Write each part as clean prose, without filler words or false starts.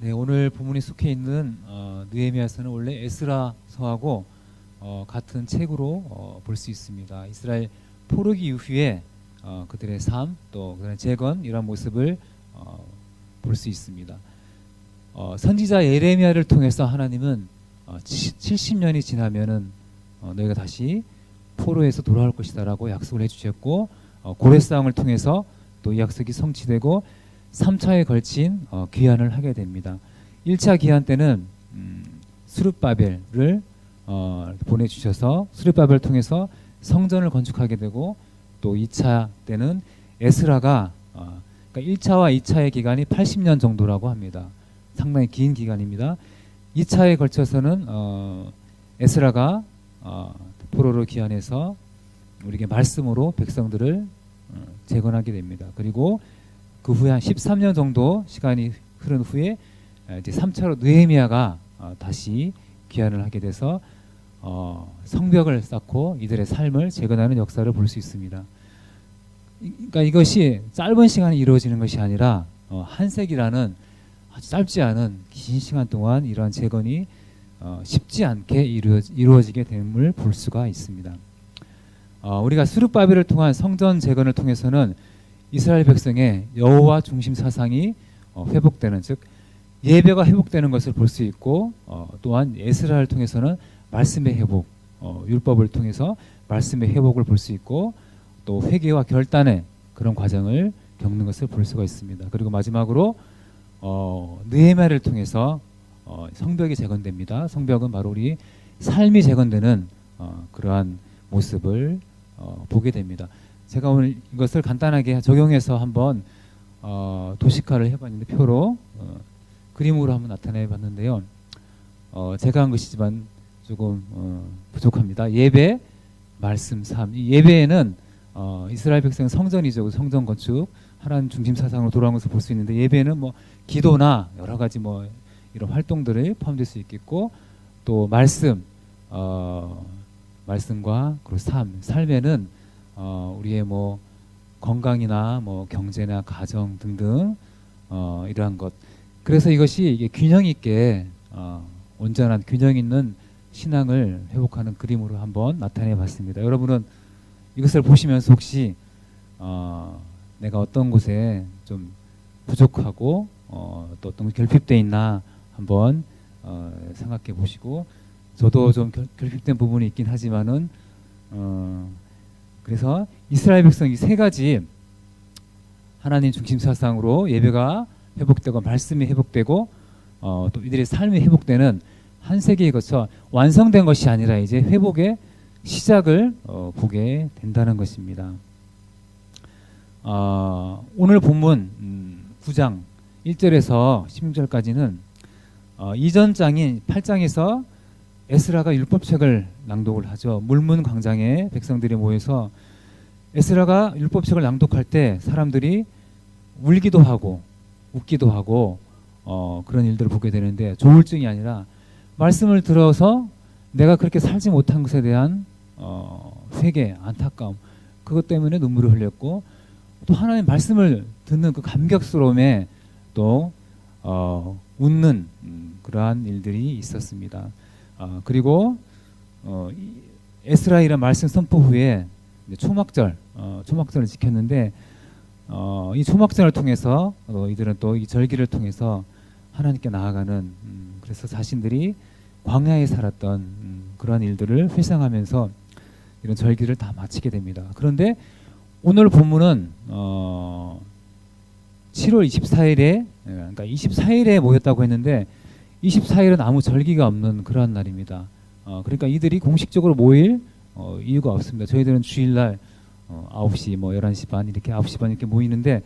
네, 오늘 본문에 속해 있는 느헤미야서는 원래 에스라서하고 같은 책으로 볼 수 있습니다. 이스라엘 포로기 이후에 그들의 삶, 또 그들의 재건 이런 모습을 볼 수 있습니다. 선지자 예레미야를 통해서 하나님은 70년이 지나면은 너희가 다시 포로에서 돌아올 것이다라고 약속을 해주셨고, 고레 싸움을 통해서 또 이 약속이 성취되고 3차에 걸친 귀환을 하게 됩니다. 1차 귀환 때는 스룹바벨을 보내주셔서 스룹바벨을 통해서 성전을 건축하게 되고, 또 2차 때는 에스라가 그러니까 1차와 2차의 기간이 80년 정도라고 합니다. 상당히 긴 기간입니다. 2차에 걸쳐서는 에스라가 포로로 귀환해서 우리에게 말씀으로 백성들을 재건하게 됩니다. 그리고 그 후에 한 13년 정도 시간이 흐른 후에 이제 3차로 느헤미야가 다시 귀환을 하게 돼서 성벽을 쌓고 이들의 삶을 재건하는 역사를 볼 수 있습니다. 그러니까 이것이 짧은 시간에 이루어지는 것이 아니라 한 세기라는 아주 짧지 않은 긴 시간 동안 이러한 재건이 쉽지 않게 이루어지게 됨을 볼 수가 있습니다. 우리가 스룹바벨을 통한 성전 재건을 통해서는 이스라엘 백성의 여호와 중심 사상이 회복되는, 즉 예배가 회복되는 것을 볼 수 있고, 또한 에스라를 통해서는 말씀의 회복, 율법을 통해서 말씀의 회복을 볼 수 있고, 또 회개와 결단의 그런 과정을 겪는 것을 볼 수가 있습니다. 그리고 마지막으로 느헤미야를 통해서 성벽이 재건됩니다. 성벽은 바로 우리 삶이 재건되는 그러한 모습을 보게 됩니다. 제가 오늘 이것을 간단하게 적용해서 한번 도식화를 해봤는데, 표로 그림으로 한번 나타내 봤는데요. 제가 한 것이지만 조금 부족합니다. 예배, 말씀, 삶. 이 예배에는 이스라엘 백성 성전이죠. 성전 건축, 하나님 중심 사상으로 돌아온 것을 볼 수 있는데, 예배는 뭐 기도나 여러 가지 뭐 이런 활동들이 포함될 수 있겠고, 또 말씀, 말씀과 그리고 삶에는 우리의 뭐 건강이나 뭐 경제나 가정 등등 이러한 것. 그래서 이것이 이게 균형 있게 온전한 균형 있는 신앙을 회복하는 그림으로 한번 나타내 봤습니다. 여러분은 이것을 보시면서 혹시 내가 어떤 곳에 좀 부족하고 또 어떤 결핍되어 있나 한번 생각해 보시고, 저도 좀 결핍된 부분이 있긴 하지만은 그래서 이스라엘 백성이 세 가지 하나님 중심 사상으로 예배가 회복되고 말씀이 회복되고 또 이들의 삶이 회복되는 한 세기에 거쳐 완성된 것이 아니라 이제 회복의 시작을 보게 된다는 것입니다. 오늘 본문 9장 1절에서 16절까지는 이전 장인 8장에서 에스라가 율법책을 낭독을 하죠. 물문 광장에 백성들이 모여서 에스라가 율법책을 낭독할 때 사람들이 울기도 하고 웃기도 하고 그런 일들을 보게 되는데, 조울증이 아니라 말씀을 들어서 내가 그렇게 살지 못한 것에 대한 회개, 안타까움, 그것 때문에 눈물을 흘렸고, 또 하나님 말씀을 듣는 그 감격스러움에 또 웃는 그러한 일들이 있었습니다. 그리고 에스라이란 말씀 선포 후에 초막절을 지켰는데, 이 초막절을 통해서 이들은 또 이 절기를 통해서 하나님께 나아가는, 그래서 자신들이 광야에 살았던 그러한 일들을 회상하면서 이런 절기를 다 마치게 됩니다. 그런데 오늘 본문은 7월 24일에 그러니까 24일에 모였다고 했는데 24일은 아무 절기가 없는 그러한 날입니다. 그러니까 이들이 공식적으로 모일 이유가 없습니다. 저희들은 주일날 9시 뭐 11시 반 이렇게 9시 반 이렇게 모이는데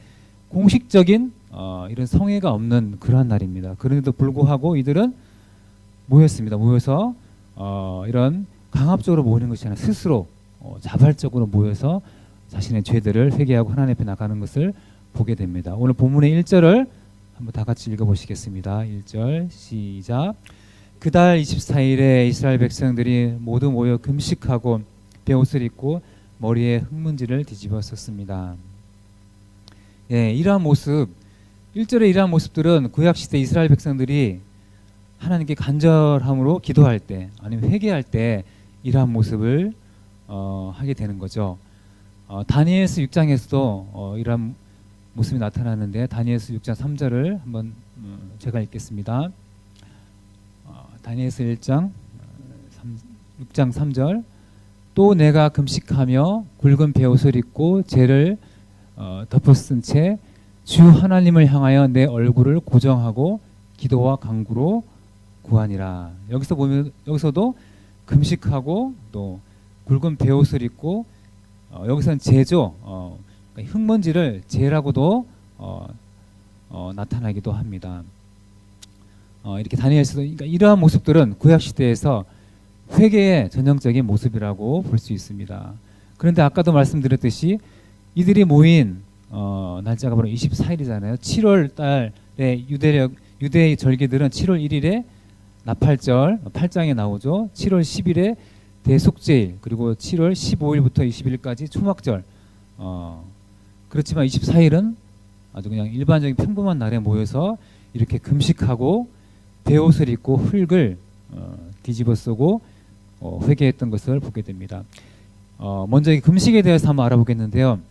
공식적인 이런 성회가 없는 그러한 날입니다. 그런데도 불구하고 이들은 모였습니다. 모여서 이런 강압적으로 모이는 것이 아니라 스스로 자발적으로 모여서 자신의 죄들을 회개하고 하나님 앞에 나가는 것을 보게 됩니다. 오늘 본문의 1절을 한번 다 같이 읽어보시겠습니다. 1절 시작. 그달 24일에 이스라엘 백성들이 모두 모여 금식하고 베옷을 입고 머리에 흙먼지를 뒤집어 썼습니다. 예, 이러한 모습, 1절에 이러한 모습들은 구약시대 이스라엘 백성들이 하나님께 간절함으로 기도할 때 아니면 회개할 때 이러한 모습을 하게 되는 거죠. 다니엘서 6장에서도 이러한 모습이 나타나는데 다니엘서 6장 3절을 한번 제가 읽겠습니다. 다니엘서 6장 3절 또 내가 금식하며 굵은 베옷을 입고 죄를 덮어쓴 채 주 하나님을 향하여 내 얼굴을 고정하고 기도와 간구로 구하니라. 여기서 보면 여기서도 금식하고 또 굵은 베옷을 입고 여기서는 죄죠. 그러니까 흙먼지를 죄라고도 나타나기도 합니다. 이렇게 다니엘서도 그러니까 이러한 모습들은 구약 시대에서 회개의 전형적인 모습이라고 볼 수 있습니다. 그런데 아까도 말씀드렸듯이 이들이 모인 날짜가 바로 24일이잖아요. 7월 달에 유대의 절기들은 7월 1일에 나팔절 8장에 나오죠. 7월 10일에 대속죄일, 그리고 7월 15일부터 20일까지 초막절. 그렇지만 24일은 아주 그냥 일반적인 평범한 날에 모여서 이렇게 금식하고 베옷을 입고 흙을 뒤집어 쓰고 회개했던 것을 보게 됩니다. 먼저 이 금식에 대해서 한번 알아보겠는데요.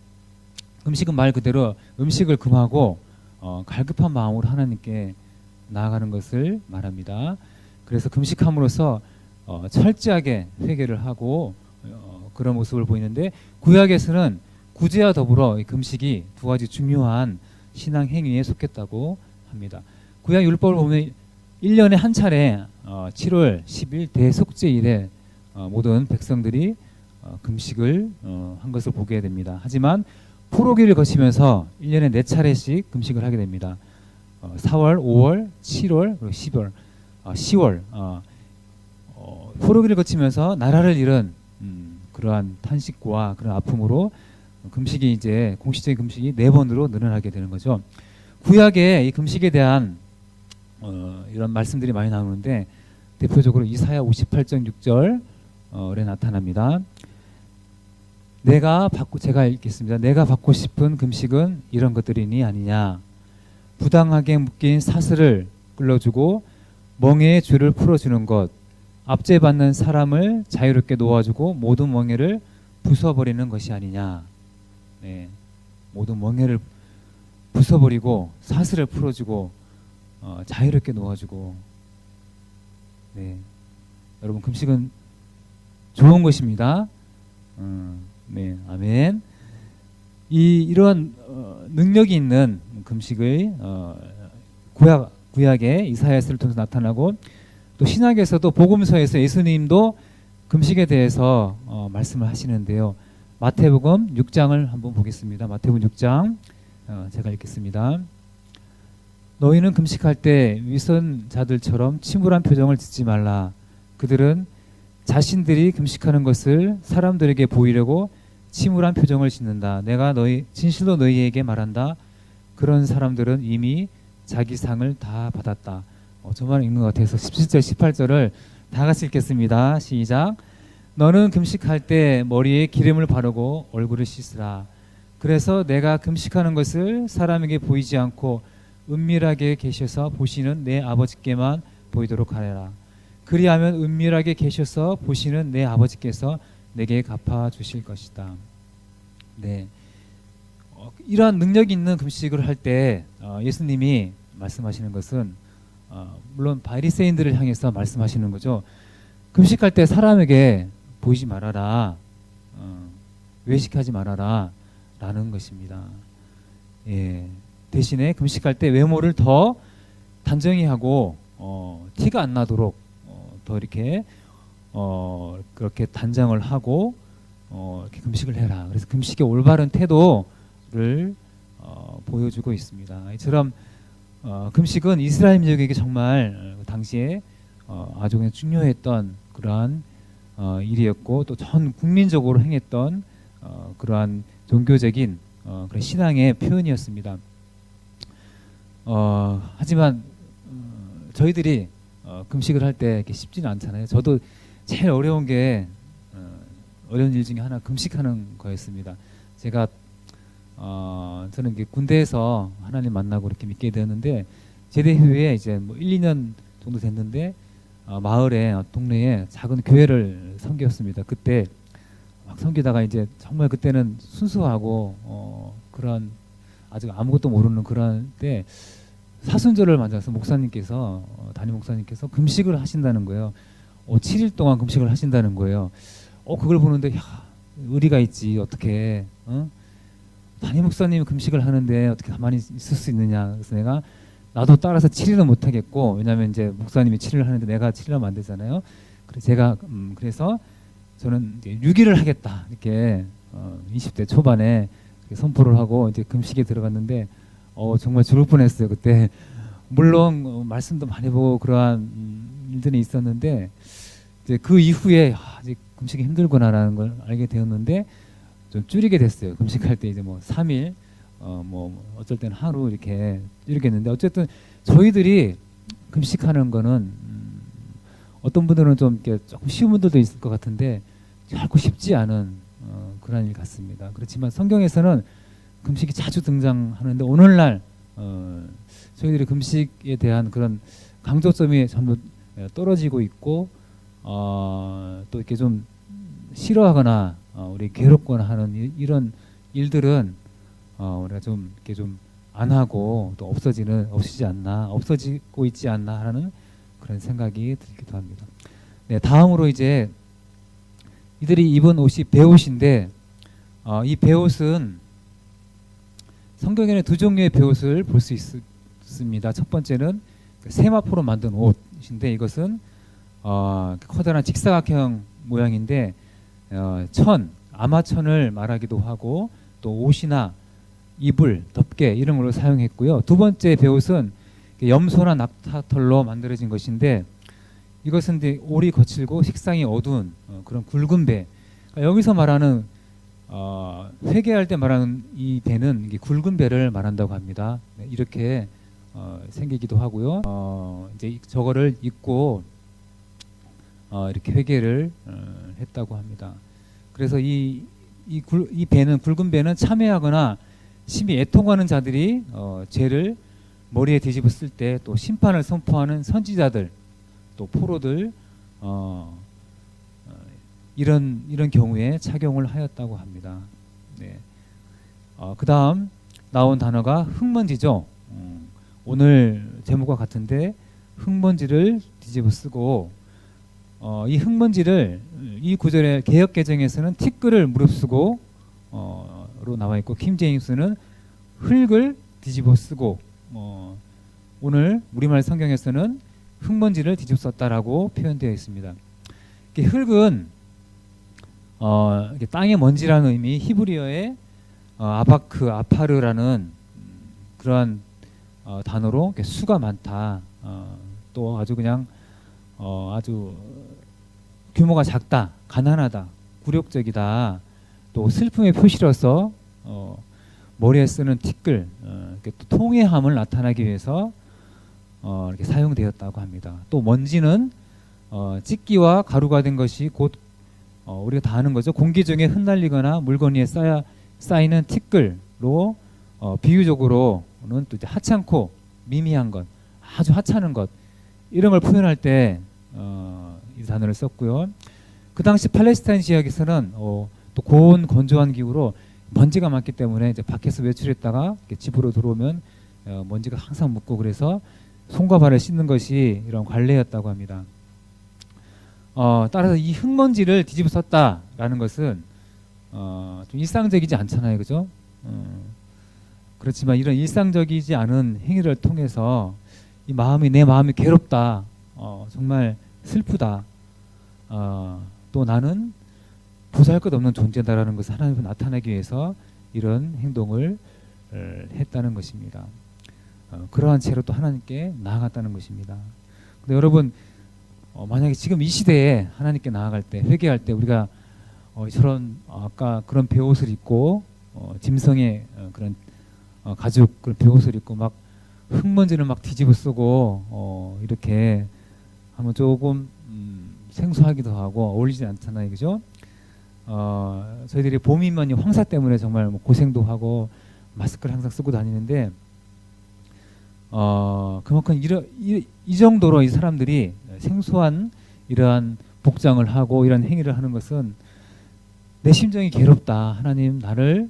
금식은 말 그대로 음식을 금하고 갈급한 마음으로 하나님께 나아가는 것을 말합니다. 그래서 금식함으로써 철저하게 회개를 하고 그런 모습을 보이는데 구약에서는 구제와 더불어 이 금식이 두 가지 중요한 신앙 행위에 속했다고 합니다. 구약 율법을 보면 1년에 한 차례 7월 10일 대속죄일에 모든 백성들이 금식을 한 것을 보게 됩니다. 하지만 포로기를 거치면서 1년에 4차례씩 금식을 하게 됩니다. 4월, 5월, 7월, 그리고 10월, 10월 포로기를 거치면서 나라를 잃은 그러한 탄식과 그런 아픔으로 금식이 이제 공식적인 금식이 4번으로 늘어나게 되는 거죠. 구약에 이 금식에 대한 이런 말씀들이 많이 나오는데 대표적으로 이사야 58장 6절에 나타납니다. 제가 읽겠습니다. 내가 받고 싶은 금식은 이런 것들이니 아니냐. 부당하게 묶인 사슬을 끌어주고 멍에의 줄을 풀어주는 것, 압제받는 사람을 자유롭게 놓아주고 모든 멍에를 부숴버리는 것이 아니냐. 네, 모든 멍에를 부숴버리고 사슬을 풀어주고 자유롭게 놓아주고. 네, 여러분 금식은 좋은 것입니다. 네, 아멘. 이러한 능력이 있는 금식의 구약의 이사야서를 통해서 나타나고 또 신약에서도 복음서에서 예수님도 금식에 대해서 말씀을 하시는데요. 마태복음 6장을 한번 보겠습니다. 마태복음 6장 제가 읽겠습니다. 너희는 금식할 때 위선자들처럼 침울한 표정을 짓지 말라. 그들은 자신들이 금식하는 것을 사람들에게 보이려고 침울한 표정을 짓는다. 내가 진실로 너희에게 말한다. 그런 사람들은 이미 자기 상을 다 받았다. 저만 읽는 것 같아서 17절 18절을 다 같이 읽겠습니다. 시작. 너는 금식할 때 머리에 기름을 바르고 얼굴을 씻으라. 그래서 내가 금식하는 것을 사람에게 보이지 않고 은밀하게 계셔서 보시는 내 아버지께만 보이도록 하라. 그리하면 은밀하게 계셔서 보시는 내 아버지께서 내게 갚아주실 것이다. 네, 이러한 능력 있는 금식을 할 때 예수님이 말씀하시는 것은 물론 바리새인들을 향해서 말씀하시는 거죠. 금식할 때 사람에게 보이지 말아라, 외식하지 말아라 라는 것입니다. 예, 대신에 금식할 때 외모를 더 단정히 하고 티가 안 나도록 더 이렇게 그렇게 단장을 하고 이렇게 금식을 해라. 그래서 금식의 올바른 태도를 보여주고 있습니다. 이처럼 금식은 이스라엘 민족에게 정말 당시에 아주 그냥 중요했던 그러한 일이었고 또 전 국민적으로 행했던 그러한 종교적인 그런 신앙의 표현이었습니다. 하지만 저희들이 금식을 할 때 이렇게 쉽지는 않잖아요. 저도 제일 어려운 게 어려운 일 중에 하나 금식하는 거였습니다. 제가 저는 이게 군대에서 하나님 만나고 이렇게 믿게 되었는데 제대 후에 이제 뭐 1, 2년 정도 됐는데 마을에 동네에 작은 교회를 섬겼습니다. 그때 막 섬기다가 이제 정말 그때는 순수하고 그런 아직 아무것도 모르는 그런 때 사순절을 맞아서 목사님께서 담임 목사님께서 금식을 하신다는 거예요. 7일 동안 금식을 하신다는 거예요. 그걸 보는데 야, 의리가 있지 어떻게 담임 목사님이 금식을 하는데 어떻게 가만히 있을 수 있느냐. 그래서 내가 나도 따라서 7일은 못 하겠고 왜냐하면 이제 목사님이 7일을 하는데 내가 7일 하면 안 되잖아요. 그래서 제가 그래서 저는 이제 6일을 하겠다 이렇게 20대 초반에 선포를 하고 이제 금식에 들어갔는데 정말 죽을 뻔했어요. 그때 물론 말씀도 많이 보고 그러한 일들이 있었는데 이제 그 이후에 이제 금식이 힘들구나라는 걸 알게 되었는데 좀 줄이게 됐어요. 금식할 때 이제 뭐 3일 뭐 어쩔 때는 하루 이렇게 줄이겠는데 어쨌든 저희들이 금식하는 거는 어떤 분들은 좀 이렇게 조금 쉬운 분들도 있을 것 같은데 결코 쉽지 않은 그런 일 같습니다. 그렇지만 성경에서는 금식이 자주 등장하는데 오늘날 저희들이 금식에 대한 그런 강조점이 전부 떨어지고 있고 또 이렇게 좀 싫어하거나 우리 괴롭거나 하는 이런 일들은 우리가 좀 이렇게 좀 안 하고 또 없어지지 않나 없어지고 있지 않나 하는 그런 생각이 들기도 합니다. 네, 다음으로 이제 이들이 입은 옷이 베옷인데 이 베옷은 성경에는 두 종류의 베옷을 볼 수 있습니다. 첫 번째는 세마포로 만든 옷인데 이것은 커다란 직사각형 모양인데 아마천을 말하기도 하고 또 옷이나 이불, 덮개 이런 걸로 사용했고요. 두 번째 베옷은 염소나 낙타털로 만들어진 것인데 이것은 이제 올이 거칠고 색상이 어두운 그런 굵은 배. 그러니까 여기서 말하는 회개할 때 말하는 이 배는 이게 굵은 배를 말한다고 합니다. 네, 이렇게 생기기도 하고요. 이제 저거를 입고 이렇게 회개를 했다고 합니다. 그래서 이 배는 굵은 배는 참회하거나 심히 애통하는 자들이 죄를 머리에 뒤집었을 때 또 심판을 선포하는 선지자들 또 포로들 이런 경우에 착용을 하였다고 합니다. 네. 그 다음 나온 단어가 흙먼지죠. 오늘 제목과 같은데 흙먼지를 뒤집어 쓰고 이 흙먼지를 이 구절의 개역 개정에서는 티끌을 무릅쓰고 로 나와 있고 킹제임스는 흙을 뒤집어 쓰고 오늘 우리말 성경에서는 흙먼지를 뒤집어 썼다라고 표현되어 있습니다. 흙은 땅의 먼지라는 의미, 히브리어의 아파르라는 그러한 단어로 수가 많다. 또 아주 그냥 아주 규모가 작다, 가난하다, 굴욕적이다. 또 슬픔의 표시로서 머리에 쓰는 티끌, 또 통회함을 나타나기 위해서 이렇게 사용되었다고 합니다. 또 먼지는 찢기와 가루가 된 것이 곧 우리가 다 아는 거죠. 공기 중에 흩날리거나 물건 위에 쌓이는 티끌로 비유적으로는 또 이제 하찮고 미미한 것, 아주 하찮은 것 이런 걸 표현할 때 이 단어를 썼고요. 그 당시 팔레스타인 지역에서는 또 고온 건조한 기후로 먼지가 많기 때문에 이제 밖에서 외출했다가 집으로 들어오면 먼지가 항상 묻고 그래서 손과 발을 씻는 것이 이런 관례였다고 합니다. 따라서 이 흙먼지를 뒤집어 썼다라는 것은 좀 일상적이지 않잖아요, 그죠? 그렇지만 이런 일상적이지 않은 행위를 통해서 내 마음이 괴롭다, 정말 슬프다, 또 나는 보잘것없는 존재다라는 것을 하나님을 나타내기 위해서 이런 행동을 했다는 것입니다. 그러한 채로 또 하나님께 나아갔다는 것입니다. 근데 여러분 만약에 지금 이 시대에 하나님께 나아갈 때 회개할 때 우리가 저런 아까 그런 베옷을 입고 짐승의 그런 가죽 그런 베옷을 입고 막 흙먼지를 막 뒤집어 쓰고 이렇게 하면 조금 생소하기도 하고 어울리지 않잖아요, 그죠? 저희들이 봄이면 황사 때문에 정말 뭐 고생도 하고 마스크를 항상 쓰고 다니는데 그만큼 이 정도로 이 사람들이 생소한 이러한 복장을 하고 이런 행위를 하는 것은 내 심정이 괴롭다. 하나님 나를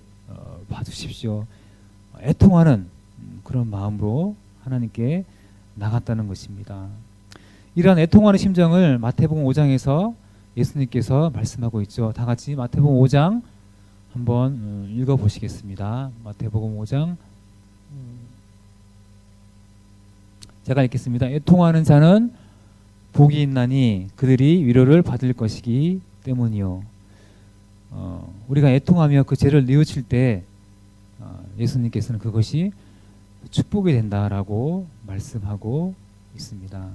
봐주십시오. 애통하는 그런 마음으로 하나님께 나갔다는 것입니다. 이러한 애통하는 심정을 마태복음 5장에서 예수님께서 말씀하고 있죠. 다 같이 마태복음 5장 한번 읽어보시겠습니다. 마태복음 5장 제가 읽겠습니다. 애통하는 자는 복이 있나니 그들이 위로를 받을 것이기 때문이요. 우리가 애통하며 그 죄를 뉘우칠 때 예수님께서는 그것이 축복이 된다라고 말씀하고 있습니다.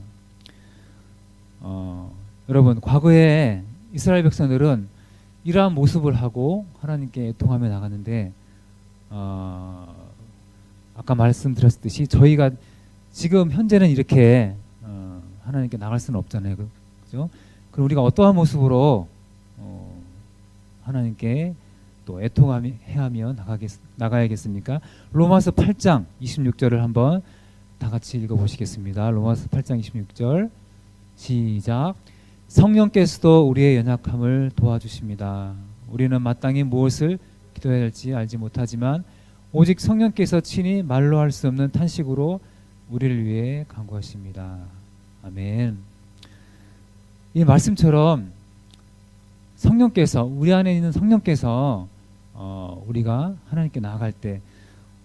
여러분 과거에 이스라엘 백성들은 이러한 모습을 하고 하나님께 애통하며 나갔는데 아까 말씀드렸듯이 저희가 지금 현재는 이렇게 하나님께 나갈 수는 없잖아요. 그죠? 그럼 우리가 어떠한 모습으로 하나님께 또 애통하며 나가야겠습니까? 로마서 8장 26절을 한번 다 같이 읽어보시겠습니다. 로마서 8장 26절 시작. 성령께서도 우리의 연약함을 도와주십니다. 우리는 마땅히 무엇을 기도해야 할지 알지 못하지만 오직 성령께서 친히 말로 할 수 없는 탄식으로 우리를 위해 간구하십니다. 아멘. 이 말씀처럼 성령께서 우리 안에 있는 성령께서 우리가 하나님께 나아갈 때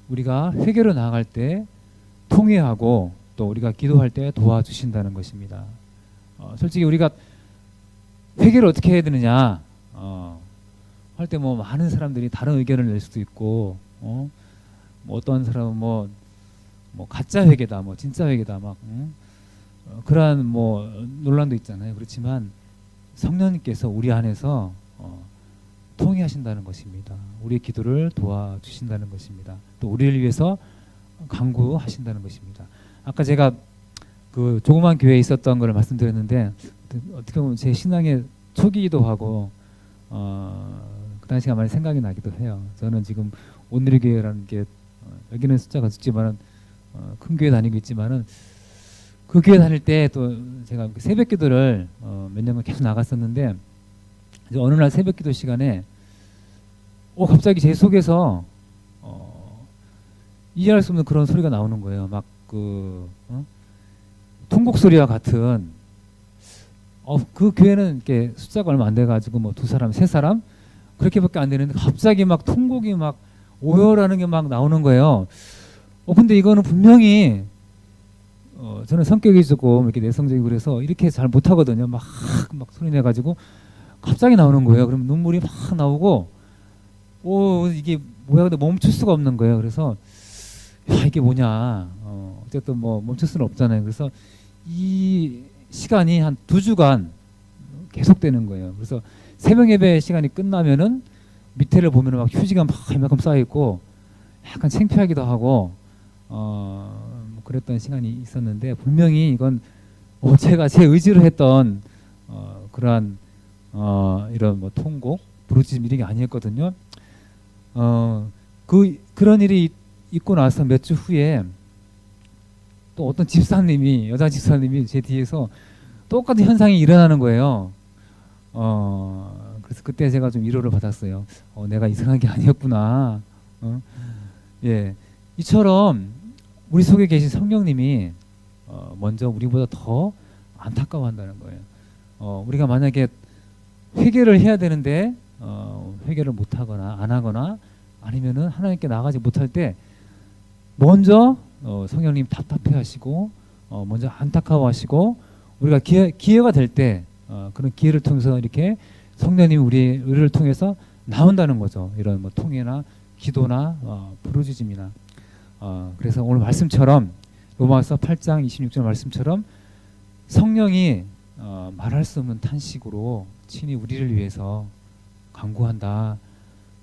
우리가 회개로 나아갈 때 통회하고 또 우리가 기도할 때 도와주신다는 것입니다. 솔직히 우리가 회개를 어떻게 해야 되느냐 할 때 뭐 많은 사람들이 다른 의견을 낼 수도 있고 뭐 어떤 사람은 뭐 가짜 회개다 뭐 진짜 회개다 막 그러한 뭐 논란도 있잖아요. 그렇지만 성령님께서 우리 안에서 통해하신다는 것입니다. 우리의 기도를 도와주신다는 것입니다. 또 우리를 위해서 간구하신다는 것입니다. 아까 제가 그 조그만 교회에 있었던 걸 말씀드렸는데 어떻게 보면 제 신앙의 초기이기도 하고 그 당시가 많이 생각이 나기도 해요. 저는 지금 온누리교회라는 게 여기는 숫자가 적지만은 큰 교회 다니고 있지만은 그 교회 다닐 때 또 제가 새벽기도를 몇 년간 계속 나갔었는데 이제 어느 날 새벽기도 시간에 갑자기 제 속에서 이해할 수 없는 그런 소리가 나오는 거예요. 막 그 통곡 소리와 같은 그 교회는 이렇게 숫자가 얼마 안 돼가지고 뭐 2사람, 3사람 그렇게밖에 안 되는데 갑자기 막 통곡이 막 오열하는 게 막 나오는 거예요. 근데 이거는 분명히 저는 성격이 조금 이렇게 내성적이고 그래서 이렇게 잘 못하거든요. 막 소리 내가지고 갑자기 나오는 거예요. 그럼 눈물이 막 나오고 이게 뭐야 근데 멈출 수가 없는 거예요. 그래서 이게 뭐냐 어쨌든 뭐 멈출 수는 없잖아요. 그래서 이 시간이 한 2주간 계속되는 거예요. 그래서 새벽 예배 시간이 끝나면은 밑에를 보면은 막 휴지가 막 이만큼 쌓여 있고 약간 창피하기도 하고 그랬던 시간이 있었는데 분명히 이건 제가 제 의지로 했던 그러한 이런 뭐 통곡, 부르짖음 이런 게 아니었거든요. 그런 일이 있고 나서 몇 주 후에 또 어떤 집사님이 여자 집사님이 제 뒤에서 똑같은 현상이 일어나는 거예요. 그래서 그때 제가 좀 위로를 받았어요. 내가 이상한 게 아니었구나. 예, 이처럼 우리 속에 계신 성령님이 먼저 우리보다 더 안타까워한다는 거예요. 우리가 만약에 회개를 해야 되는데 회개를 못하거나 안 하거나 아니면은 하나님께 나가지 못할 때 먼저 성령님 답답해하시고 먼저 안타까워하시고 우리가 기회가 될 때 그런 기회를 통해서 이렇게 성령님이 우리를 통해서 나온다는 거죠. 이런 뭐 통회나 기도나 부르짖음이나 그래서 오늘 말씀처럼 로마서 8장 26절 말씀처럼 성령이 말할 수 없는 탄식으로 친히 우리를 위해서 간구한다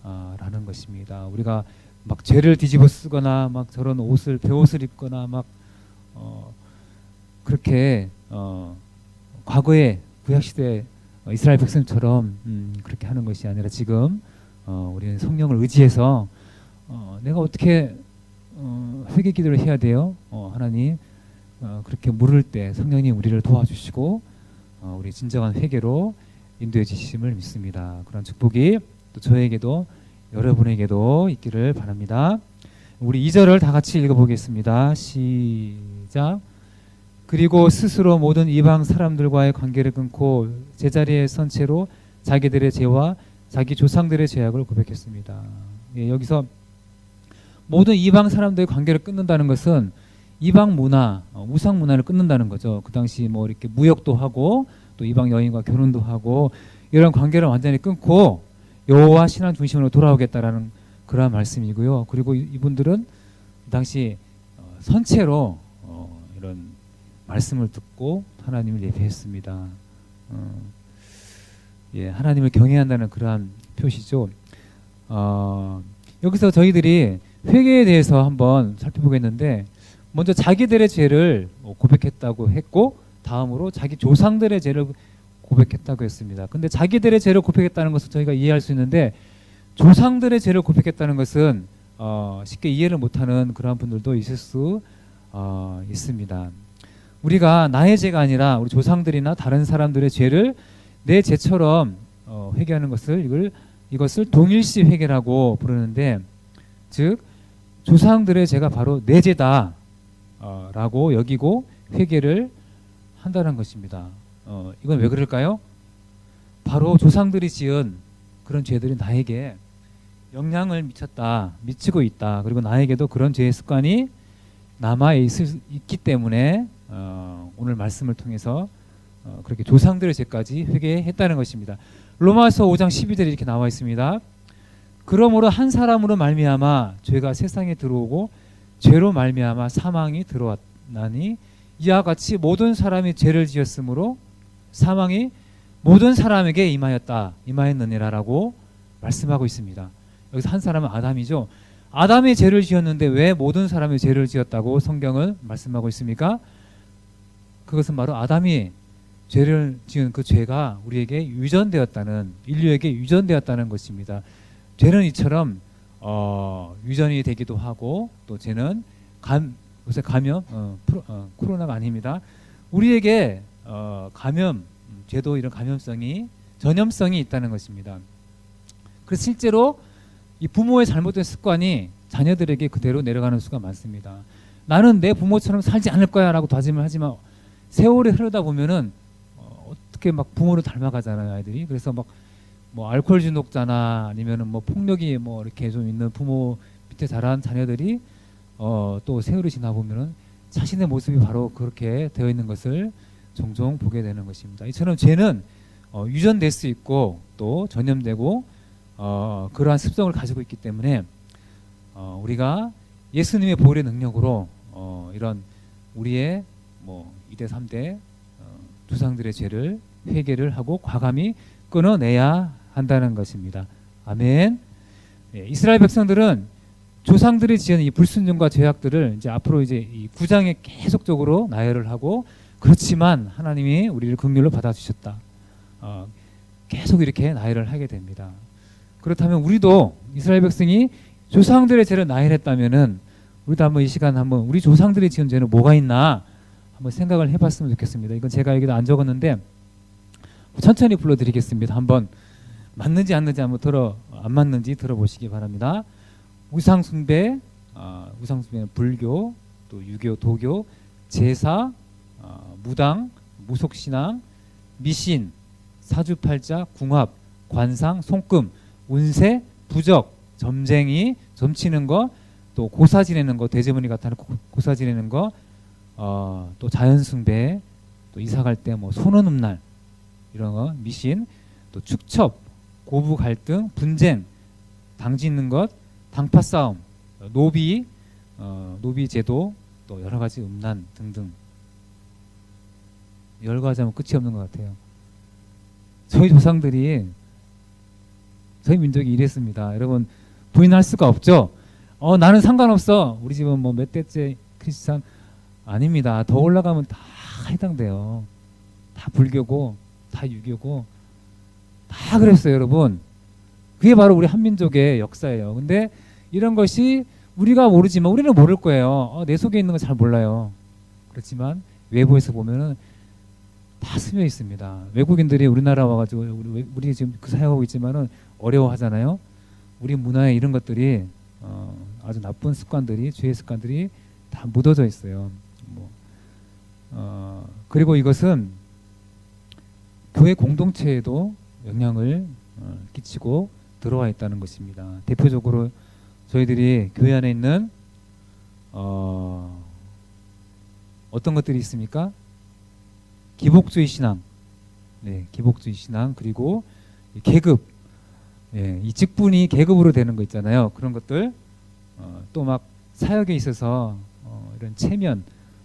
라는 것입니다. 우리가 막 죄를 뒤집어 쓰거나 막 저런 배옷을 입거나 막 그렇게 과거에 구약시대 이스라엘 백성처럼 그렇게 하는 것이 아니라 지금 우리는 성령을 의지해서 내가 어떻게 회개 기도를 해야 돼요? 하나님 그렇게 물을 때 성령님 우리를 도와주시고 우리 진정한 회개로 인도해 주심을 믿습니다. 그런 축복이 또 저에게도 여러분에게도 있기를 바랍니다. 우리 2절을 다 같이 읽어보겠습니다. 시작. 그리고 스스로 모든 이방 사람들과의 관계를 끊고 제자리에 선 채로 자기들의 죄와 자기 조상들의 죄악을 고백했습니다. 예, 여기서 모든 이방 사람들의 관계를 끊는다는 것은 이방 문화, 우상 문화를 끊는다는 거죠. 그 당시 뭐 이렇게 무역도 하고 또 이방 여인과 결혼도 하고 이런 관계를 완전히 끊고 여호와 신앙 중심으로 돌아오겠다라는 그런 말씀이고요. 그리고 이분들은 그 당시 선체로 이런 말씀을 듣고 하나님을 예배했습니다. 예, 하나님을 경외한다는 그러한 표시죠. 여기서 저희들이 회개에 대해서 한번 살펴보겠는데 먼저 자기들의 죄를 고백했다고 했고 다음으로 자기 조상들의 죄를 고백했다고 했습니다. 근데 자기들의 죄를 고백했다는 것은 저희가 이해할 수 있는데 조상들의 죄를 고백했다는 것은 쉽게 이해를 못하는 그런 분들도 있을 수 있습니다. 우리가 나의 죄가 아니라 우리 조상들이나 다른 사람들의 죄를 내 죄처럼 회개하는 이것을 동일시 회개라고 부르는데 즉 조상들의 죄가 바로 내 죄다 라고 여기고 회개를 한다는 것입니다. 이건 왜 그럴까요? 바로 조상들이 지은 그런 죄들이 나에게 영향을 미치고 있다. 그리고 나에게도 그런 죄의 습관이 남아 있기 때문에 오늘 말씀을 통해서 그렇게 조상들의 죄까지 회개했다는 것입니다. 로마서 5장 12절에 이렇게 나와 있습니다. 그러므로 한 사람으로 말미암아 죄가 세상에 들어오고 죄로 말미암아 사망이 들어왔나니 이와 같이 모든 사람이 죄를 지었으므로 사망이 모든 사람에게 임하였느니라라고 말씀하고 있습니다. 여기서 한 사람은 아담이죠. 아담이 죄를 지었는데 왜 모든 사람이 죄를 지었다고 성경은 말씀하고 있습니까? 그것은 바로 아담이 죄를 지은 그 죄가 우리에게 인류에게 유전되었다는 것입니다. 죄는 이처럼 유전이 되기도 하고 또 죄는 요새 감염 코로나가 아닙니다. 우리에게 죄도 이런 전염성이 있다는 것입니다. 그래서 실제로 이 부모의 잘못된 습관이 자녀들에게 그대로 내려가는 수가 많습니다. 나는 내 부모처럼 살지 않을 거야라고 다짐을 하지만 세월이 흐르다 보면은 어떻게 막 부모를 닮아가잖아요, 아이들이. 그래서 막 뭐 알코올 중독자나 아니면은 뭐 폭력이 뭐 이렇게 좀 있는 부모 밑에 자란 자녀들이 또 세월이 지나 보면은 자신의 모습이 바로 그렇게 되어 있는 것을 종종 보게 되는 것입니다. 이처럼 죄는 유전될 수 있고 또 전염되고 그러한 습성을 가지고 있기 때문에 우리가 예수님의 보혈의 능력으로 이런 우리의 뭐 2대 3대 조상들의 죄를 회개를 하고 과감히 끊어내야 한다는 것입니다. 아멘. 예, 이스라엘 백성들은 조상들이 지은 이 불순종과 죄악들을 이제 앞으로 이제 이 9장에 계속적으로 나열을 하고 그렇지만 하나님이 우리를 긍휼로 받아주셨다. 계속 이렇게 나열을 하게 됩니다. 그렇다면 우리도 이스라엘 백성이 조상들의 죄를 나열했다면은 우리도 한번 이 시간 한번 우리 조상들이 지은 죄는 뭐가 있나 한번 생각을 해봤으면 좋겠습니다. 이건 제가 여기다 안 적었는데 천천히 불러드리겠습니다. 한번 맞는지 안 맞는지 들어보시기 바랍니다. 우상숭배는 불교, 또 유교, 도교, 제사, 무당, 무속신앙, 미신, 사주팔자, 궁합, 관상, 손금, 운세, 부적, 점쟁이, 점치는 거, 또 고사 지내는 거, 대제문이 같은 고사 지내는 거, 또 자연숭배, 또 이사 갈 때 뭐 손오는 날 이런 거, 미신, 또 축첩, 고부 갈등, 분쟁, 당 짓는 것, 당파 싸움, 노비 제도, 또 여러 가지 음란 등등 열거하자면 끝이 없는 것 같아요. 저희 조상들이 저희 민족이 이랬습니다. 여러분 부인할 수가 없죠. 나는 상관없어. 우리 집은 뭐 몇 대째 크리스찬 아닙니다. 더 올라가면 다 해당돼요. 다 불교고 다 유교고 다 그랬어요, 여러분. 그게 바로 우리 한민족의 역사예요. 근데 이런 것이 우리가 모르지만 우리는 모를 거예요. 내 속에 있는 거 잘 몰라요. 그렇지만 외부에서 보면은 다 스며 있습니다. 외국인들이 우리나라 와가지고 우리 지금 그 사용하고 있지만은 어려워하잖아요. 우리 문화에 이런 것들이 아주 나쁜 습관들이, 죄의 습관들이 다 묻어져 있어요. 그리고 이것은 교회 공동체에도 영향을 끼치고 들어와 있다는 것입니다. 대표적으로 저희들이 교회 안에 있는 어떤 것들이 있습니까? 기복주의 신앙, 네, 기복주의 신앙, 그리고 계급, 예, 이 직분이 계급으로 되는 거 있잖아요. 그런 것들, 또 막 사역에 있어서 이런 체면,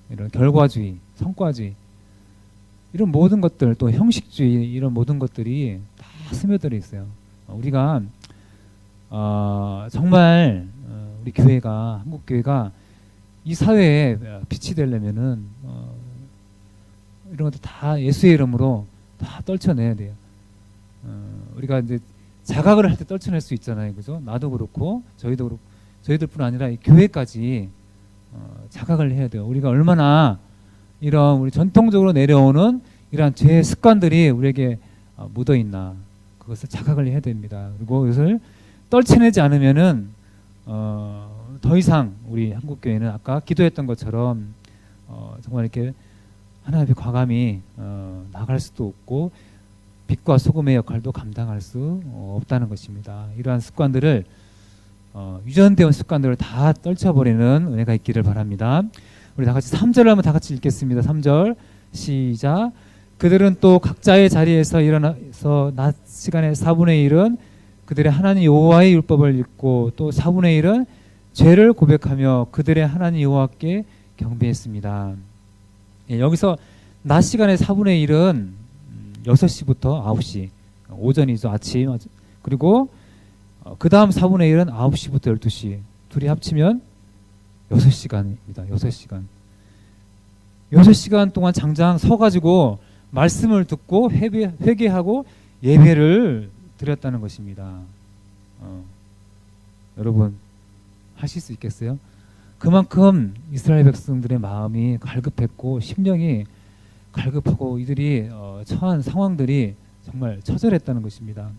이런 결과주의, 성과주의, 이런 모든 것들, 또 형식주의, 이런 모든 것들이 다 스며들어 있어요. 우리가 정말 우리 교회가, 한국 교회가 이 사회에 빛이 되려면은 이런 것들 다 예수의 이름으로 다 떨쳐내야 돼요. 우리가 이제 자각을 할 때 떨쳐낼 수 있잖아요, 그죠? 나도 그렇고 저희도 그렇고 저희들뿐 아니라 이 교회까지 자각을 해야 돼요. 우리가 얼마나 이런 우리 전통적으로 내려오는 이러한 죄의 습관들이 우리에게 묻어 있나, 그것을 자각을 해야 됩니다. 그리고 이것을 떨쳐내지 않으면은 더 이상 우리 한국 교회는 아까 기도했던 것처럼 정말 이렇게 하나님의 과감히 나갈 수도 없고 빛과 소금의 역할도 감당할 수 없다는 것입니다. 이러한 습관들을 유전되어 온 습관들을 다 떨쳐버리는 은혜가 있기를 바랍니다. 우리 다 같이 3절을 한번 다 같이 읽겠습니다. 3절 시작. 그들은 또 각자의 자리에서 일어나서 낮 시간의 4분의 1은 그들의 하나님 여호와의 율법을 읽고 또 4분의 1은 죄를 고백하며 그들의 하나님 여호와께 경배했습니다. 예, 여기서 낮 시간의 4분의 1은 6시부터 9시, 오전이죠, 아침. 그리고 그 다음 4분의 1은 9시부터 12시. 둘이 합치면 6시간입니다. 6시간. 6시간 동안 장장 서가지고 말씀을 듣고 회개하고 예배를 드렸다는 것입니다. 여러분 하실 수 있겠어요? 그만큼 이스라엘 백성들의 마음이 갈급했고 심령이 갈급하고 이들이 처한 상황들이 정말 처절했다는 것입니다.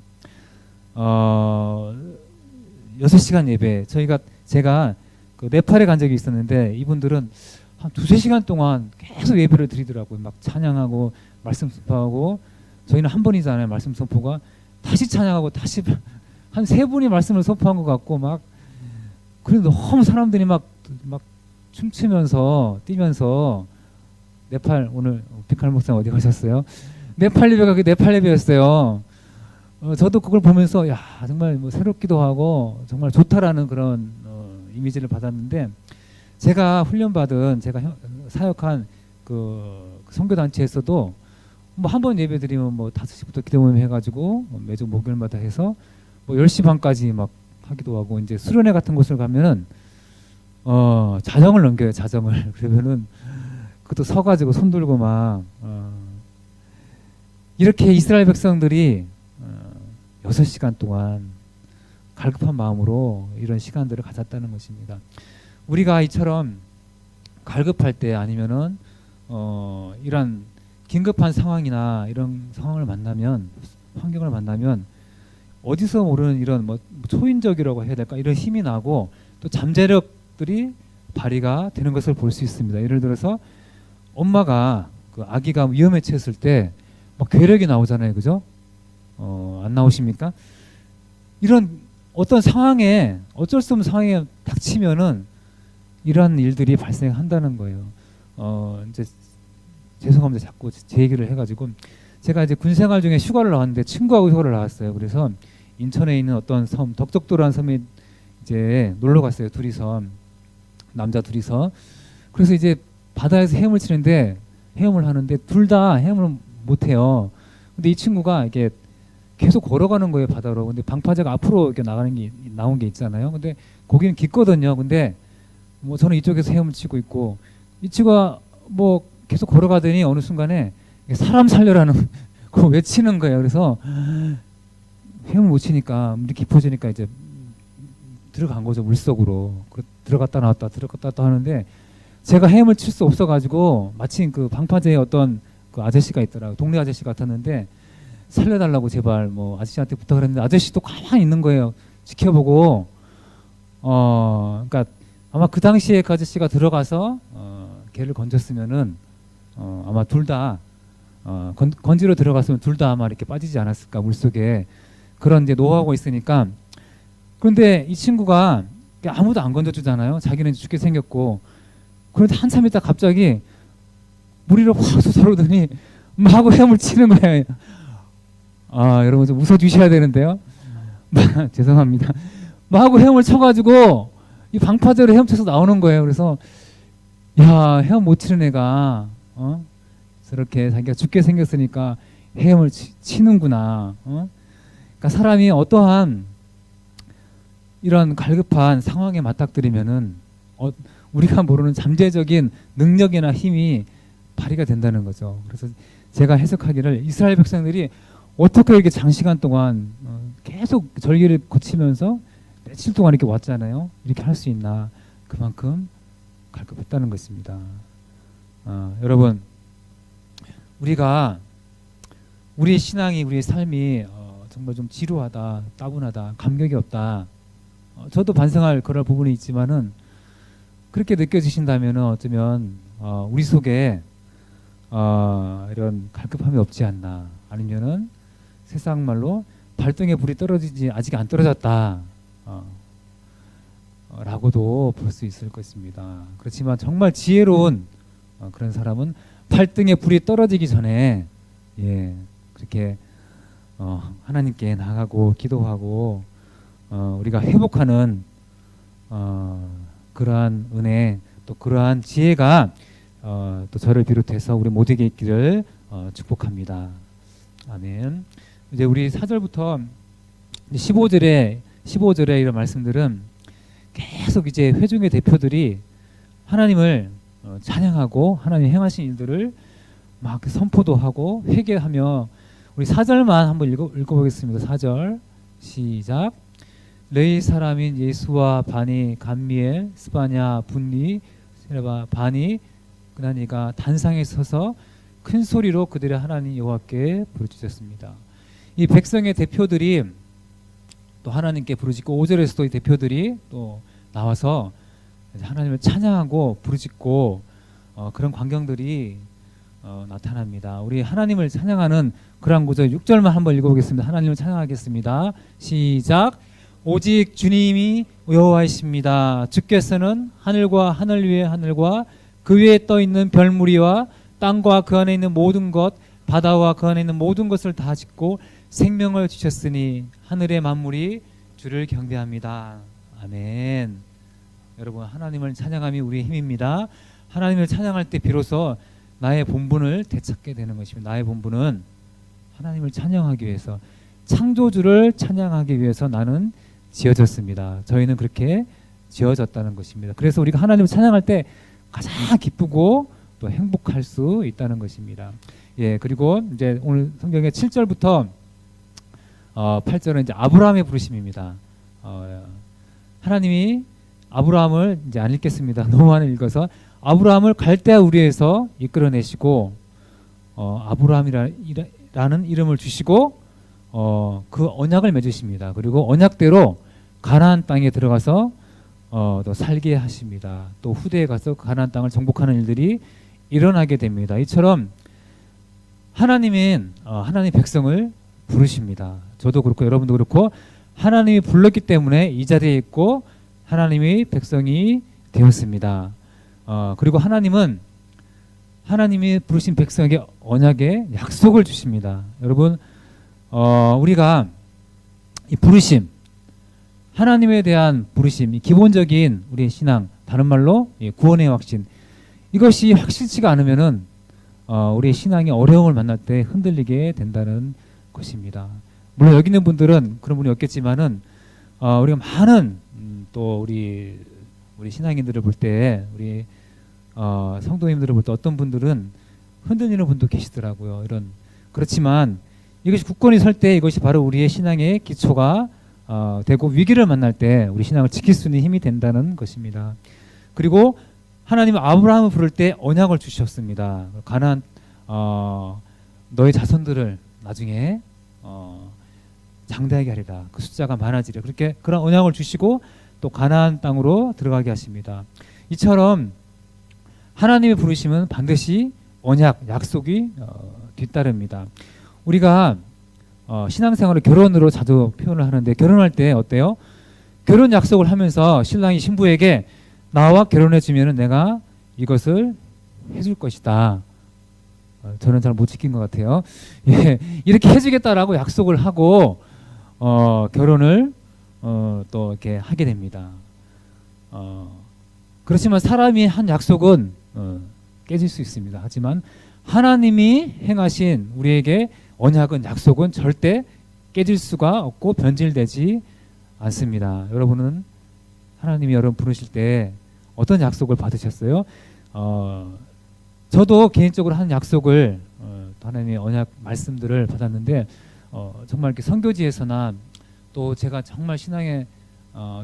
6시간 예배, 제가 그 네팔에 간 적이 있었는데 이분들은 한 2-3시간 동안 계속 예배를 드리더라고요. 막 찬양하고 말씀 선포하고, 저희는 한 번이잖아요, 말씀 선포가. 다시 찬양하고 다시 한 3분이 말씀을 선포한 것 같고, 막 그래도 너무 사람들이 막 춤추면서 뛰면서, 네팔, 오늘 비칼 목사님 어디 가셨어요? 네팔 예배가 그 네팔 예배였어요. 저도 그걸 보면서 야, 정말 뭐 새롭기도 하고 정말 좋다라는 그런 이미지를 받았는데, 제가 훈련받은, 제가 사역한 그 선교단체에서도 뭐 한 번 예배 드리면 뭐 5시부터 기도 모임 해가지고 매주 목요일마다 해서 뭐 10시 반까지 막 하기도 하고, 이제 수련회 같은 곳을 가면은 자정을 넘겨요, 자정을. 그러면은 그것도 서가지고 손 들고 막 이렇게 이스라엘 백성들이 6시간 동안 갈급한 마음으로 이런 시간들을 가졌다는 것입니다. 우리가 이처럼 갈급할 때, 아니면은 이런 긴급한 상황이나 이런 상황을 만나면, 환경을 만나면 어디서 모르는 이런 뭐 초인적이라고 해야 될까, 이런 힘이 나고 또 잠재력들이 발휘가 되는 것을 볼 수 있습니다. 예를 들어서 엄마가 그 아기가 위험에 처했을 때 막 괴력이 나오잖아요, 그죠? 안 나오십니까? 이런 어떤 상황에, 어쩔 수 없는 상황에 닥치면은 이러한 일들이 발생한다는 거예요. 이제 죄송합니다, 자꾸 제 얘기를 해가지고. 제가 이제 군 생활 중에 휴가를 나왔는데 친구하고 휴가를 나왔어요. 그래서 인천에 있는 어떤 섬, 덕적도라는 섬에 이제 놀러 갔어요. 둘이서, 남자 둘이서. 그래서 이제 바다에서 헤엄을 치는데, 헤엄을 하는데 둘 다 헤엄을 못해요. 근데 이 친구가 이렇게 계속 걸어가는 거예요, 바다로. 근데 방파제가 앞으로 이렇게 나온 게 있잖아요. 근데 거기는 깊거든요. 근데 뭐 저는 이쪽에서 헤엄을 치고 있고, 이 친구가 뭐 계속 걸어가더니 어느 순간에 사람 살려라는 그 외치는 거예요. 그래서 헤엄을 못 치니까 물이 깊어지니까 이제 들어간 거죠. 물속으로. 들어갔다 나왔다 들어갔다 나왔다 하는데 제가 헤엄을 칠 수 없어가지고 마침 그 방파제에 어떤 그 아저씨가 있더라고요. 동네 아저씨 같았는데 살려달라고 제발 뭐 아저씨한테 부탁을 했는데 아저씨도 가만히 있는 거예요. 지켜보고 그러니까 아마 그 당시에 그 아저씨가 들어가서 걔를 건졌으면은 아마 둘 다 건지러 들어갔으면 둘 다 아마 이렇게 빠지지 않았을까 물속에 그런 이제 노하우가 있으니까. 그런데 이 친구가 아무도 안 건져주잖아요. 자기는 죽게 생겼고. 그런데 한참 있다 갑자기 물 위로 확 솟아오르더니 막 하고 헤엄을 치는 거예요. 여러분 좀 웃어주셔야 되는데요. 죄송합니다. 막 하고 헤엄을 쳐가지고 이 방파제로 헤엄쳐서 나오는 거예요. 그래서 야, 헤엄 못 치는 애가 저렇게 자기가 죽게 생겼으니까 헤엄을 치는구나. 그러니까 사람이 어떠한 이런 갈급한 상황에 맞닥뜨리면은 우리가 모르는 잠재적인 능력이나 힘이 발휘가 된다는 거죠. 그래서 제가 해석하기를 이스라엘 백성들이 어떻게 이렇게 장시간 동안 계속 절기를 거치면서 며칠 동안 이렇게 왔잖아요. 이렇게 할 수 있나. 그만큼 갈급했다는 것입니다. 여러분, 우리가 우리의 신앙이, 우리의 삶이 정말 좀 지루하다, 따분하다, 감격이 없다. 저도 반성할 그럴 부분이 있지만은 그렇게 느껴지신다면은 어쩌면 우리 속에 이런 갈급함이 없지 않나. 아니면은 세상 말로 발등에 불이 떨어지지 아직 안 떨어졌다. 라고도 볼 수 있을 것입니다. 그렇지만 정말 지혜로운 그런 사람은 발등에 불이 떨어지기 전에 그렇게 하나님께 나아가고 기도하고 우리가 회복하는 그러한 은혜 또 그러한 지혜가 또 저를 비롯해서 우리 모두에게 있기를 축복합니다. 아멘. 이제 우리 4절부터 15절에 이런 말씀들은 계속 이제 회중의 대표들이 하나님을 찬양하고 하나님 행하신 일들을 막 선포도 하고 회개하며 우리 4절만 한번 읽어보겠습니다. 4절 시작. 레위 사람인 예수와 바니, 감미엘, 스바냐, 분리, 세레바, 바니, 그나니가 단상에 서서 큰 소리로 그들의 하나님 여호와께 부르짖었습니다. 이 백성의 대표들이 또 하나님께 부르짖고 5절에서도 이 대표들이 또 나와서 하나님을 찬양하고 부르짖고 그런 광경들이 나타납니다. 우리 하나님을 찬양하는 그런 구절 6절만 한번 읽어보겠습니다. 하나님을 찬양하겠습니다. 시작. 오직 주님이 여호와이십니다. 주께서는 하늘과 하늘 위에 하늘과 그 위에 떠 있는 별무리와 땅과 그 안에 있는 모든 것, 바다와 그 안에 있는 모든 것을 다 짓고 생명을 주셨으니 하늘의 만물이 주를 경배합니다. 아멘. 여러분, 하나님을 찬양함이 우리의 힘입니다. 하나님을 찬양할 때 비로소 나의 본분을 되찾게 되는 것입니다. 나의 본분은 하나님을 찬양하기 위해서, 창조주를 찬양하기 위해서 나는 지어졌습니다. 저희는 그렇게 지어졌다는 것입니다. 그래서 우리가 하나님을 찬양할 때 가장 기쁘고 또 행복할 수 있다는 것입니다. 그리고 이제 오늘 성경의 7절부터 8절은 이제 아브라함의 부르심입니다. 하나님이 아브라함을 이제 안 읽겠습니다. 너무 많이 읽어서 아브라함을 갈대아 우리에서 이끌어내시고 아브라함이라는 이름을 주시고 그 언약을 맺으십니다. 그리고 언약대로 가나안 땅에 들어가서 또 살게 하십니다. 또 후대에 가서 가나안 땅을 정복하는 일들이 일어나게 됩니다. 이처럼 하나님은 하나님 백성을 부르십니다. 저도 그렇고 여러분도 그렇고 하나님이 불렀기 때문에 이 자리에 있고 하나님의 백성이 되었습니다. 그리고 하나님은 하나님이 부르신 백성에게 언약의 약속을 주십니다. 여러분, 우리가 이 부르심, 하나님에 대한 부르심, 이 기본적인 우리의 신앙, 다른 말로 구원의 확신, 이것이 확실치가 않으면은 우리의 신앙이 어려움을 만날 때 흔들리게 된다는 것입니다. 물론 여기 있는 분들은 그런 분이 없겠지만은 우리가 많은 또 우리 신앙인들을 볼 때, 우리 성도님들을 볼 때 어떤 분들은 흔들리는 분도 계시더라고요. 그렇지만 이것이 굳건히 설 때 이것이 바로 우리의 신앙의 기초가 되고 위기를 만날 때 우리 신앙을 지킬 수 있는 힘이 된다는 것입니다. 그리고 하나님은 아브라함을 부를 때 언약을 주셨습니다. 가나안 너의 자손들을 나중에 장대하게 하리라. 그 숫자가 많아지리라. 그렇게 그런 언약을 주시고 또 가나안 땅으로 들어가게 하십니다. 이처럼 하나님의 부르심은 반드시 언약, 약속이 뒤따릅니다. 우리가 신앙생활을 결혼으로 자주 표현을 하는데 결혼할 때 어때요? 결혼 약속을 하면서 신랑이 신부에게 나와 결혼해 주면 내가 이것을 해줄 것이다. 저는 잘 못 지킨 것 같아요. 예, 이렇게 해주겠다라고 약속을 하고 결혼을 또 이렇게 하게 됩니다. 그렇지만 사람이 한 약속은 깨질 수 있습니다. 하지만 하나님이 행하신 우리에게 언약은 약속은 절대 깨질 수가 없고 변질되지 않습니다. 여러분은 하나님이 여러분 부르실 때 어떤 약속을 받으셨어요? 저도 개인적으로 한 약속을 하나님의 언약 말씀들을 받았는데 정말 이렇게 선교지에서나 또 제가 정말 신앙의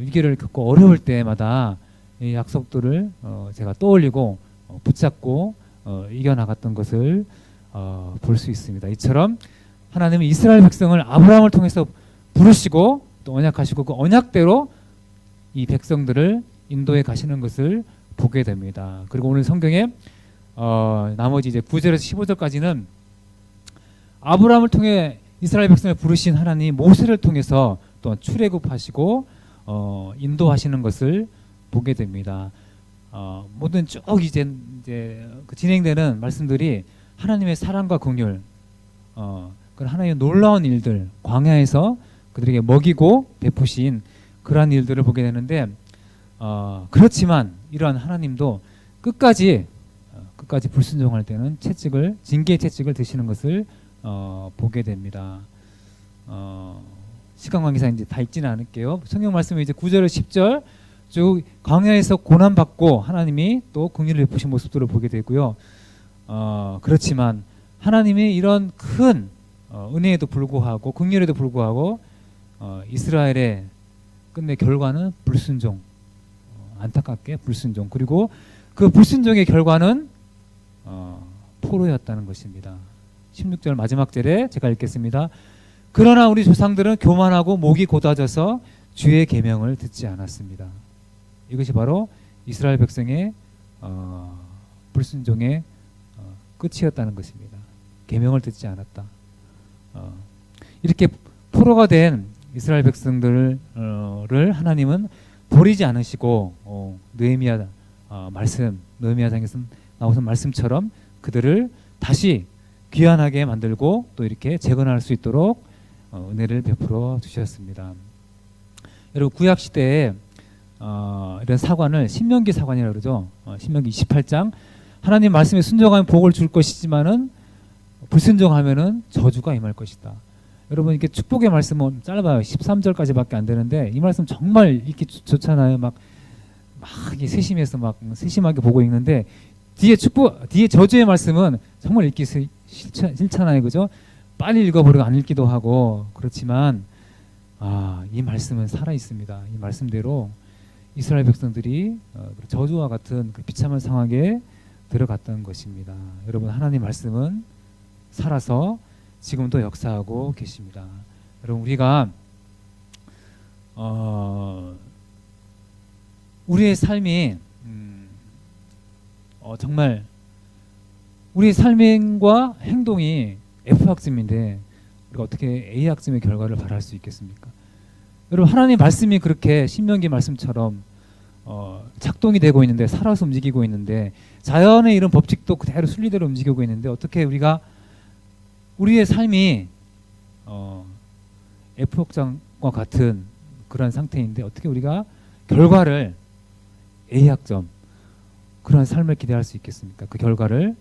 위기를 겪고 어려울 때마다 이 약속들을 제가 떠올리고 붙잡고 이겨나갔던 것을 볼 수 있습니다. 이처럼 하나님은 이스라엘 백성을 아브라함을 통해서 부르시고 또 언약하시고 그 언약대로 이 백성들을 인도해 가시는 것을 보게 됩니다. 그리고 오늘 성경에 나머지 이제 9절에서 15절까지는 아브라함을 통해 이스라엘 백성을 부르신 하나님 모세를 통해서 또 출애굽하시고 인도하시는 것을 보게 됩니다. 모든 쭉 이제 그 진행되는 말씀들이 하나님의 사랑과 긍휼, 그 하나님의 놀라운 일들, 광야에서 그들에게 먹이고 베푸신 그러한 일들을 보게 되는데 그렇지만 이러한 하나님도 끝까지 불순종할 때는 징계의 채찍을 드시는 것을 보게 됩니다. 시간 관계상 이제 다 읽지는 않을게요. 성경 말씀에 이제 9절 10절 쭉 광야에서 고난 받고 하나님이 또 긍휼을 베푸신 모습들을 보게 되고요. 그렇지만 하나님이 이런 큰 은혜에도 불구하고 긍휼에도 불구하고 이스라엘의 끝내 결과는 불순종, 안타깝게 불순종. 그리고 그 불순종의 결과는 포로였다는 것입니다. 16절 마지막 절에 제가 읽겠습니다. 그러나 우리 조상들은 교만하고 목이 곧아져서 주의 계명을 듣지 않았습니다. 이것이 바로 이스라엘 백성의 불순종의 끝이었다는 것입니다. 계명을 듣지 않았다. 이렇게 포로가 된 이스라엘 백성들을 하나님은 버리지 않으시고 느헤미야 장에서 나오는 말씀처럼 그들을 다시 귀환하게 만들고 또 이렇게 재건할 수 있도록 은혜를 베풀어 주셨습니다. 여러분 구약 시대에 이런 사관을 신명기 사관이라고 그러죠. 신명기 28장 하나님 말씀에 순종하면 복을 줄 것이지만은 불순종하면은 저주가 임할 것이다. 여러분 이렇게 축복의 말씀은 짧아요. 13절까지밖에 안 되는데 이 말씀 정말 읽기 좋잖아요. 막 이게 세심해서 막 세심하게 보고 읽는데 뒤에 저주의 말씀은 정말 읽기 싫잖아요, 그죠? 빨리 읽어버리고 안 읽기도 하고 그렇지만 이 말씀은 살아 있습니다. 이 말씀대로 이스라엘 백성들이 저주와 같은 그 비참한 상황에 들어갔던 것입니다. 여러분 하나님 말씀은 살아서 지금도 역사하고 계십니다. 여러분 우리가 우리의 삶이 정말 우리의 삶과 행동이 F학점인데 우리가 어떻게 A학점의 결과를 바랄 수 있겠습니까? 여러분 하나님 말씀이 그렇게 신명기 말씀처럼 작동이 되고 있는데 살아서 움직이고 있는데 자연의 이런 법칙도 그대로 순리대로 움직이고 있는데 어떻게 우리가 우리의 삶이 F학점과 같은 그런 상태인데 어떻게 우리가 결과를 A학점 그런 삶을 기대할 수 있겠습니까? 그 결과를.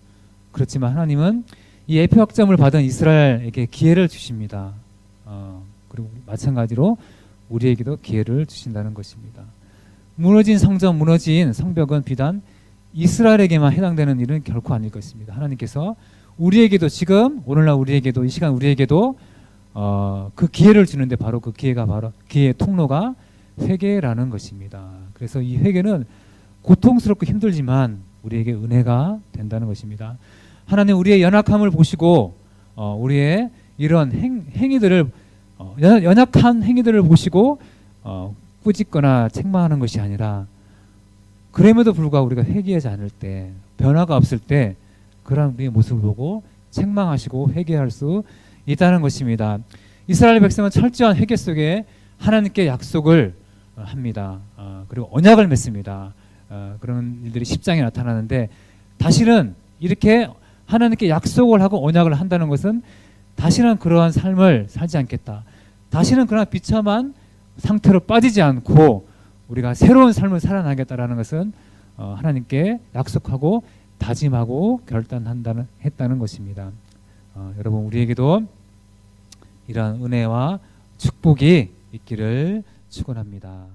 그렇지만 하나님은 이 F학점을 받은 이스라엘에게 기회를 주십니다. 그리고 마찬가지로 우리에게도 기회를 주신다는 것입니다. 무너진 성전, 무너진 성벽은 비단 이스라엘에게만 해당되는 일은 결코 아닐 것입니다. 하나님께서 우리에게도 지금 오늘날 우리에게도 이 시간 우리에게도 그 기회를 주는데 바로 그 기회가 바로 기회의 통로가 회개라는 것입니다. 그래서 이 회개는 고통스럽고 힘들지만 우리에게 은혜가 된다는 것입니다. 하나님 우리의 연약함을 보시고 우리의 이런 행위들을 연약한 행위들을 보시고 꾸짖거나 책망하는 것이 아니라 그럼에도 불구하고 우리가 회개하지 않을 때 변화가 없을 때 그런 우리의 모습을 보고 책망하시고 회개할 수 있다는 것입니다. 이스라엘 백성은 철저한 회개 속에 하나님께 약속을 합니다. 그리고 언약을 맺습니다. 그런 일들이 10장에 나타나는데 다시는 이렇게 하나님께 약속을 하고 언약을 한다는 것은 다시는 그러한 삶을 살지 않겠다. 다시는 그러한 비참한 상태로 빠지지 않고 우리가 새로운 삶을 살아나겠다라는 것은 하나님께 약속하고 다짐하고 했다는 것입니다. 여러분 우리에게도 이러한 은혜와 축복이 있기를 축원합니다.